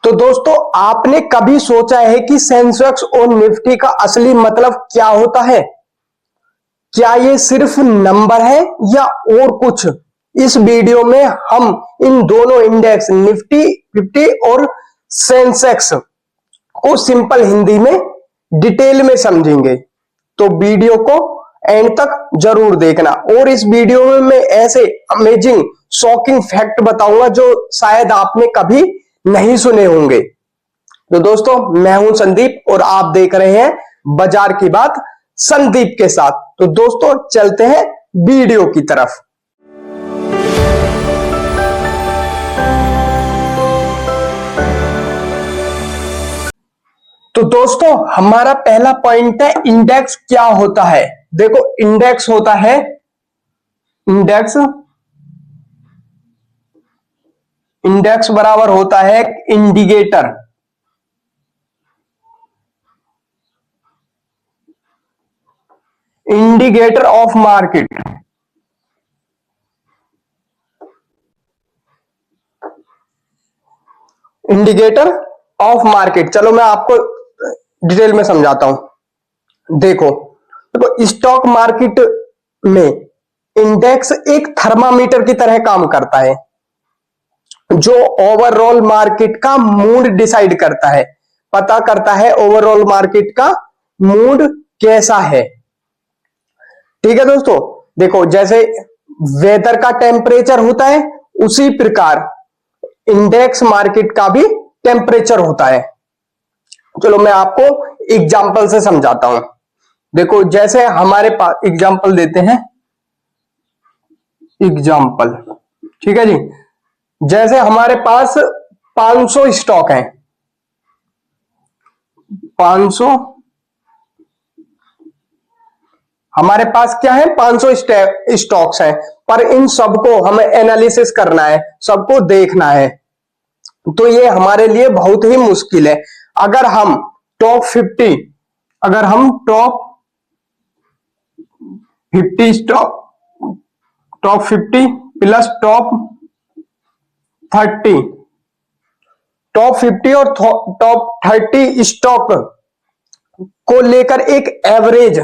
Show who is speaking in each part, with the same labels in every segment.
Speaker 1: तो दोस्तों, आपने कभी सोचा है कि सेंसेक्स और निफ्टी का असली मतलब क्या होता है? क्या ये सिर्फ नंबर है या और कुछ? इस वीडियो में हम इन दोनों इंडेक्स निफ्टी 50 और सेंसेक्स को सिंपल हिंदी में डिटेल में समझेंगे। तो वीडियो को एंड तक जरूर देखना। और इस वीडियो में मैं ऐसे अमेजिंग शॉकिंग फैक्ट बताऊंगा जो शायद आपने कभी नहीं सुने होंगे। तो दोस्तों, मैं हूं संदीप और आप देख रहे हैं बाजार की बात संदीप के साथ। तो दोस्तों, चलते हैं वीडियो की तरफ। तो दोस्तों, हमारा पहला पॉइंट है इंडेक्स क्या होता है। देखो, इंडेक्स होता है इंडेक्स बराबर होता है indicator. Indicator of market. Indicator of market. चलो मैं आपको डिटेल में समझाता हूं। देखो देखो, स्टॉक मार्केट में इंडेक्स एक थर्मामीटर की तरह काम करता है जो ओवरऑल मार्केट का मूड डिसाइड करता है, पता करता है ओवरऑल मार्केट का मूड कैसा है। ठीक है दोस्तों, देखो जैसे वेदर का टेम्परेचर होता है उसी प्रकार इंडेक्स मार्केट का भी टेम्परेचर होता है। चलो मैं आपको एग्जांपल से समझाता हूं। देखो, जैसे हमारे पास एग्जांपल देते हैं, एग्जांपल, ठीक है जी। जैसे हमारे पास 500 स्टॉक हैं, 500 हमारे पास क्या है, 500 स्टॉक्स हैं, पर इन सबको हमें एनालिसिस करना है, सबको देखना है। तो ये हमारे लिए बहुत ही मुश्किल है। अगर हम टॉप 50 अगर हम टॉप 50 टॉप 50 प्लस टॉप 50 और टॉप 30 स्टॉक को लेकर एक एवरेज,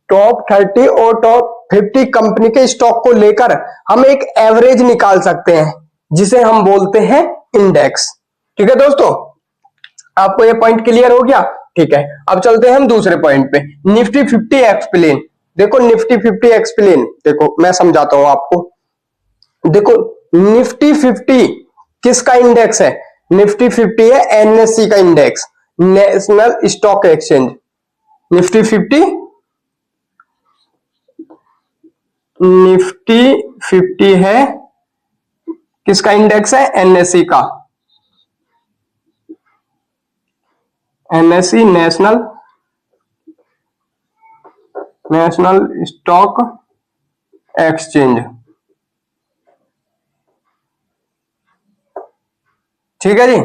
Speaker 1: टॉप 30 और टॉप 50 कंपनी के स्टॉक को लेकर हम एक एवरेज निकाल सकते हैं जिसे हम बोलते हैं इंडेक्स। ठीक है दोस्तों, आपको ये पॉइंट क्लियर हो गया? ठीक है, अब चलते हैं हम दूसरे पॉइंट पे, निफ्टी 50 एक्सप्लेन। देखो निफ्टी 50 एक्सप्लेन, देखो मैं समझाता हूं आपको। देखो, निफ्टी 50 किसका इंडेक्स है? निफ्टी 50 है एनएससी का index, national Stock exchange. Nifty 50 है किसका इंडेक्स है? एनएससी का, एनएससी नेशनल स्टॉक एक्सचेंज। ठीक है जी,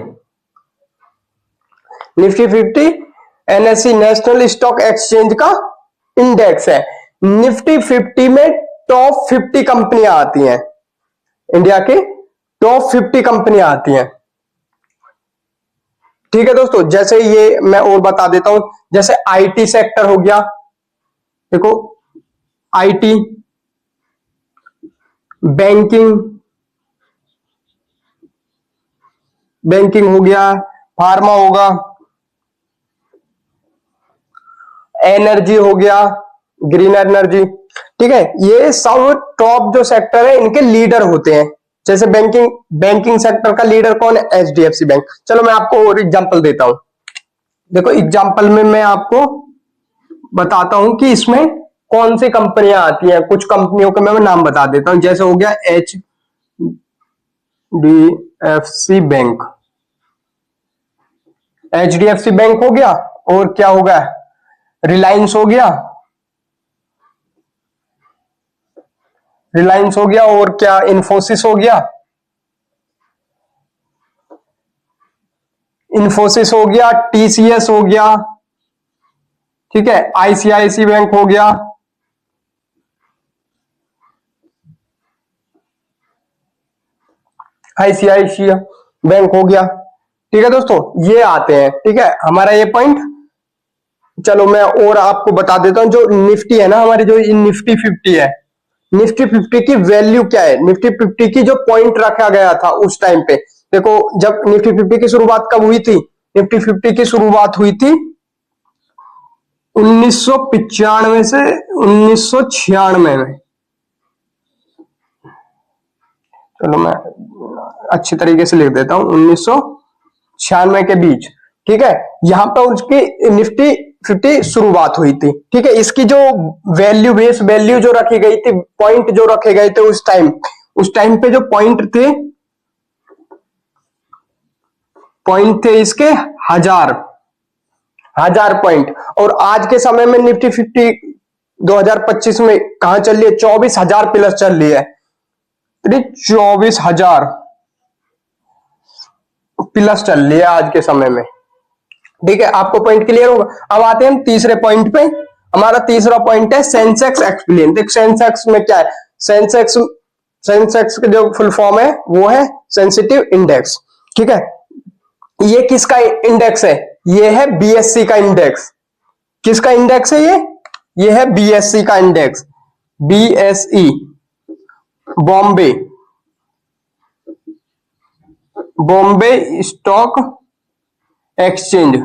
Speaker 1: Nifty 50 NSC National Stock Exchange का इंडेक्स है। निफ्टी 50 में टॉप 50 कंपनियां आती हैं, इंडिया की टॉप 50 कंपनियां आती हैं। ठीक है दोस्तों, जैसे ये मैं और बता देता हूं, जैसे आईटी सेक्टर हो गया। देखो, आईटी, बैंकिंग हो गया, फार्मा होगा, एनर्जी हो गया, ग्रीन एनर्जी। ठीक है, ये सब टॉप जो सेक्टर है इनके लीडर होते हैं। जैसे बैंकिंग सेक्टर का लीडर कौन है? HDFC bank. चलो मैं आपको और एग्जांपल देता हूं। देखो, एग्जांपल में मैं आपको बताता हूं कि इसमें कौन सी कंपनियां आती हैं। कुछ कंपनियों के मैं नाम बता देता हूं। जैसे हो गया एचडीएफसी बैंक हो गया, और क्या होगा, रिलायंस हो गया, और क्या, इन्फोसिस हो गया, टीसीएस हो गया। ठीक है, आईसीआईसी बैंक हो गया, आईसीआईसी बैंक हो गया। ठीक है दोस्तों, ये आते हैं। ठीक है, हमारा ये पॉइंट। चलो मैं और आपको बता देता हूं, जो निफ्टी है ना हमारी, जो निफ्टी 50 है, निफ्टी 50 की वैल्यू क्या है, निफ्टी 50 की जो पॉइंट रखा गया था उस टाइम पे। देखो जब निफ्टी 50 की शुरुआत कब हुई थी, निफ्टी 50 की शुरुआत हुई थी 1995 से 1996 में। चलो मैं अच्छी तरीके से लिख देता हूं, 1996 के बीच। ठीक है, यहां पर उसकी निफ्टी 50 शुरुआत हुई थी। ठीक है, इसकी जो वैल्यू, बेस वैल्यू जो रखी गई थी, पॉइंट जो रखे गए थे उस टाइम पे जो पॉइंट थे इसके 1000 पॉइंट। और आज के समय में निफ्टी 50 2025 में कहां चल रही है, 24,000 प्लस चल रही है। 24,000 प्लस चल रही है आज के समय में। ठीक है, आपको पॉइंट क्लियर होगा। अब आते हैं हम तीसरे पॉइंट पे। हमारा तीसरा पॉइंट है सेंसेक्स एक्सप्लेन। देख सेंसेक्स में क्या है, सेंसेक्स का जो फुल फॉर्म है वो है सेंसिटिव इंडेक्स। ठीक है, ये किसका इंडेक्स है, ये है बीएससी का इंडेक्स। किसका इंडेक्स है ये है बीएससी का index, BSE, Bombay stock exchange,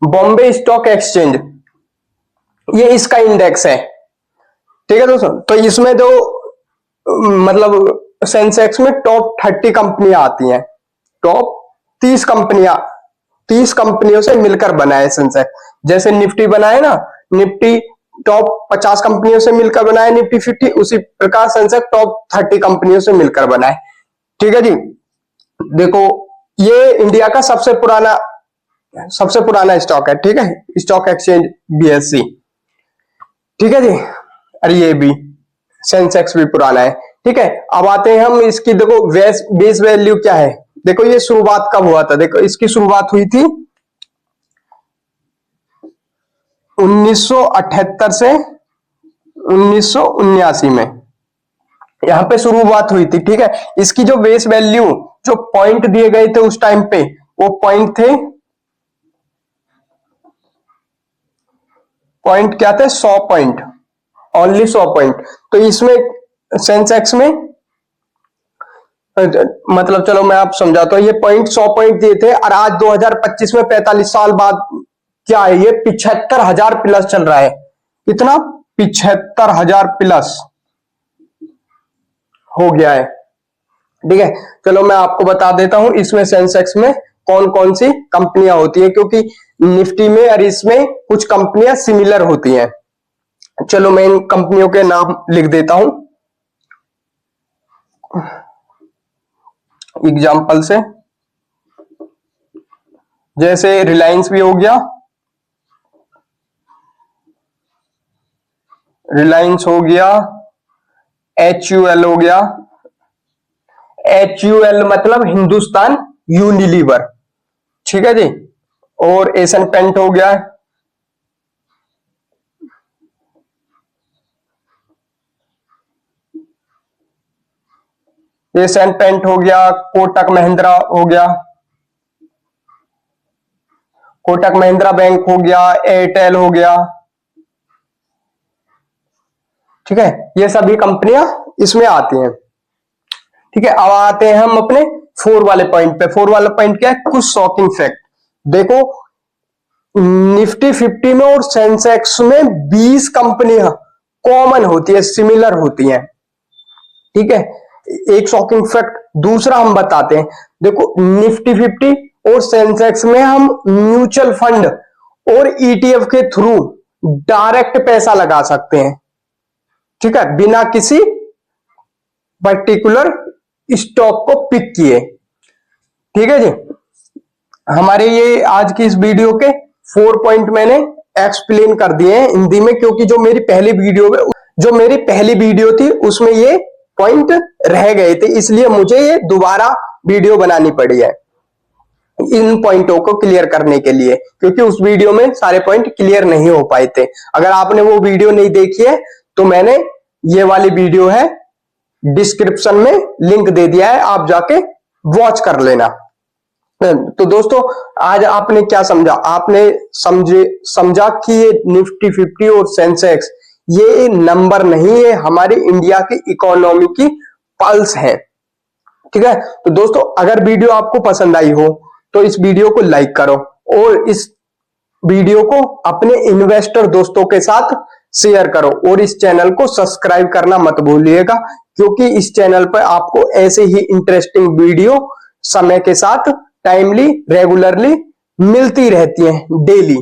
Speaker 1: Bombay stock exchange, ये इसका इंडेक्स है। ठीक है दोस्तों, तो इसमें जो मतलब सेंसेक्स में टॉप 30 कंपनियां आती हैं, टॉप 30 कंपनियों से मिलकर बना है सेंसेक्स। जैसे निफ्टी बनाए ना, निफ्टी टॉप 50 कंपनियों से मिलकर बनाए निफ्टी 50, उसी प्रकार सेंसेक्स टॉप 30 कंपनियों से मिलकर बनाए। ठीक है जी, देखो ये इंडिया का सबसे पुराना स्टॉक है। ठीक है, स्टॉक एक्सचेंज बीएससी। ठीक है जी, अरे ये भी सेंसेक्स भी पुराना है। ठीक है, अब आते हैं हम इसकी, देखो बेस वैल्यू क्या है। देखो ये शुरुआत कब हुआ था, देखो इसकी शुरुआत हुई थी 1978 से 1979 में, यहां पे शुरुआत हुई थी। ठीक है, इसकी जो बेस वैल्यू, जो पॉइंट दिए गए थे उस टाइम पे, वो पॉइंट क्या थे, 100 पॉइंट, ओनली 100 पॉइंट। तो इसमें सेंसेक्स में मतलब, चलो मैं आप समझाता हूं, ये 100 पॉइंट दिए थे, और आज 2025 में 45 साल बाद क्या है, ये 75,000 प्लस चल रहा है। कितना, 75,000 प्लस हो गया है। ठीक है, चलो मैं आपको बता देता हूं इसमें सेंसेक्स में कौन कौन सी कंपनियां होती है, क्योंकि निफ्टी में और इसमें कुछ कंपनियां सिमिलर होती हैं। चलो मैं इन कंपनियों के नाम लिख देता हूं एग्जाम्पल से। जैसे रिलायंस भी हो गया, रिलायंस हो गया, HUL हो गया, HUL मतलब हिंदुस्तान यूनिलीवर। ठीक है जी, और एशियन पेंट हो गया, एशियन पेंट हो गया, कोटक महिंद्रा हो गया, कोटक महिंद्रा बैंक हो गया, एयरटेल हो गया। ठीक है, ये सभी कंपनियां इसमें आती हैं। ठीक है, अब आते हैं हम अपने 4 वाले पॉइंट पे। 4 वाला पॉइंट क्या है, कुछ शॉकिंग फैक्ट। देखो निफ्टी 50 में और सेंसेक्स में 20 कंपनियां कॉमन होती है, सिमिलर होती हैं। ठीक है, एक शॉकिंग फैक्ट। दूसरा हम बताते हैं, देखो निफ्टी 50 और सेंसेक्स में हम म्यूचुअल फंड और ईटीएफ के थ्रू डायरेक्ट पैसा लगा सकते हैं। ठीक है, बिना किसी पर्टिकुलर स्टॉक को पिक किए। ठीक है जी, हमारे ये आज की इस वीडियो के 4 पॉइंट मैंने एक्सप्लेन कर दिए हैं हिंदी में, क्योंकि जो मेरी पहली वीडियो थी उसमें ये पॉइंट रह गए थे, इसलिए मुझे ये दोबारा वीडियो बनानी पड़ी है इन पॉइंटों को क्लियर करने के लिए, क्योंकि उस वीडियो में सारे पॉइंट क्लियर नहीं हो पाए थे। अगर आपने वो वीडियो नहीं देखी है तो मैंने ये वाली वीडियो है, डिस्क्रिप्शन में लिंक दे दिया है, आप जाके वॉच कर लेना। तो दोस्तों आज आपने क्या समझा, आपने समझा कि ये निफ्टी 50 और सेंसेक्स ये नंबर नहीं है, हमारी इंडिया की इकोनॉमी की पल्स है। ठीक है, तो दोस्तों अगर वीडियो आपको पसंद आई हो तो इस वीडियो को लाइक करो और इस वीडियो को अपने इन्वेस्टर दोस्तों के साथ शेयर करो और इस चैनल को सब्सक्राइब करना मत भूलिएगा, क्योंकि इस चैनल पर आपको ऐसे ही इंटरेस्टिंग वीडियो समय के साथ टाइमली रेगुलरली मिलती रहती हैं डेली।